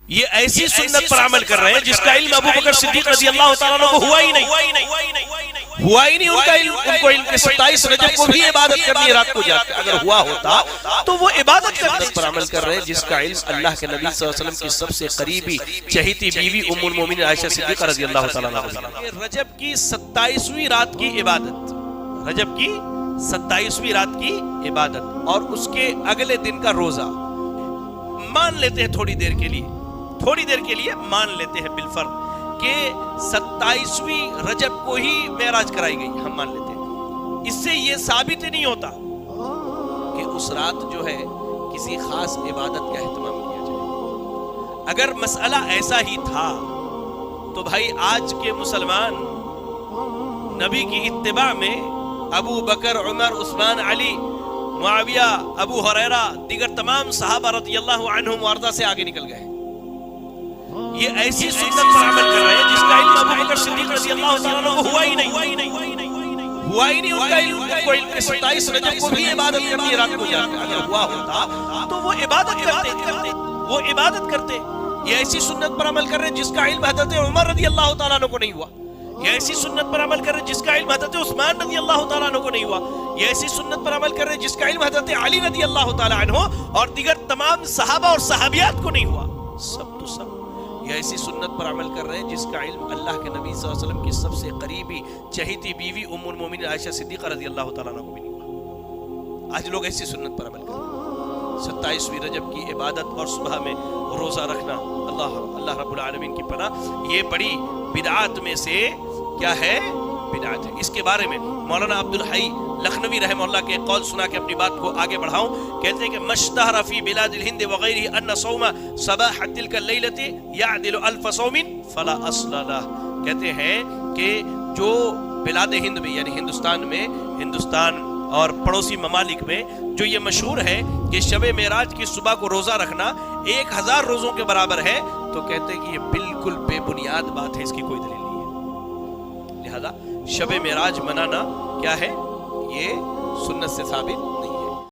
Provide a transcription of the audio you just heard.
یہ ایسی سنت پر عمل کر رہے ہیں جس کا علم ابو بکر صدیق رضی اللہ تعالیٰ عنہ کو ہوا ہی نہیں ان کا علم، ان کو علم کہ 27 رجب کو بھی عبادت کرنی ہے رات کو جا کے، اگر ہوا ہوتا تو وہ عبادت کرنے پر عمل کر رہے ہیں جس کا علم اللہ کے نبی صلی اللہ علیہ وسلم کی سب سے قریبی چہیتی بیوی ام المومنین عائشہ صدیقہ رضی اللہ تعالیٰ عنہ۔ رجب کی 27ویں رات کی عبادت، رجب کی 27ویں رات کی عبادت اور اس کے اگلے دن کا روزہ مان لیتے ہیں تھوڑی دیر کے لیے مان لیتے ہیں بالفرض کہ 27ویں رجب کو ہی معراج کرائی گئی، ہم مان لیتے ہیں۔ اس سے یہ ثابت نہیں ہوتا کہ اس رات جو ہے کسی خاص عبادت کا اہتمام کیا جائے۔ اگر مسئلہ ایسا ہی تھا تو بھائی آج کے مسلمان نبی کی اتباع میں ابو بکر، عمر، عثمان، علی، معاویہ، ابو ہریرہ، دیگر تمام صحابہ رضی اللہ عنہم وارضہ سے آگے نکل گئے۔ یہ ایسی سنت پر عمل کر رہے ہیں جس کا علم ابو بکر صدیق رضی اللہ تعالیٰ عنہ کو ہوا ہی نہیں ان کا علم، ان کو علم کہ 27 رجب کو بھی عبادت کرنی ہے رات کو جا کے، اگر ہوا ہوتا تو وہ عبادت کرتے۔ یہ ایسی سنت پر عمل کر رہے ہیں جس کا علم حضرت عمر رضی اللہ تعالیٰ عنہ کو نہیں ہوا، یہ ایسی سنت پر عمل کر رہے ہیں جس کا علم حضرت عثمان رضی اللہ تعالیٰ عنہ کو نہیں ہوا، یہ ایسی سنت پر عمل کر رہے ہیں جس کا علم حضرت علی رضی اللہ تعالیٰ عنہ اور دیگر تمام صحابہ اور صحابیات کو نہیں ہوا، سب تو سب یہ ایسی سنت پر عمل کر رہے ہیں جس کا علم اللہ کے نبی صلی اللہ علیہ وسلم کی سب سے قریبی چہیتی بیوی ام المومنین عائشہ صدیقہ رضی اللہ تعالیٰ عنہ کو بھی نہیں ہوا۔ آج لوگ ایسی سنت پر عمل کر رہے ہیں، 27ویں رجب کی عبادت اور صبح میں روزہ رکھنا، اللہ رب العالمین کی پناہ، یہ بڑی بدعات میں سے کیا ہے؟ بدعت ہے۔ اس کے بارے میں مولانا عبدالحی لکھنوی رحمہ اللہ کے قول سنا کے اپنی بات کو آگے بڑھاؤں، کہتے ہیں کہ مشتہر فی بلاد الہند وغیرہ ان صوم صباح تلک اللیلۃ یعدل الف صوم فلا اصل لہ۔ کہتے ہیں کہ جو بلاد ہند میں یعنی ہندوستان اور پڑوسی ممالک میں جو یہ مشہور ہے کہ شب معراج کی صبح کو روزہ رکھنا 1000 روزوں کے برابر ہے، تو کہتے ہیں کہ یہ بالکل بے بنیاد بات ہے، اس کی کوئی دلیل نہیں ہے۔ لہذا شب معراج منانا کیا ہے؟ یہ سنت سے ثابت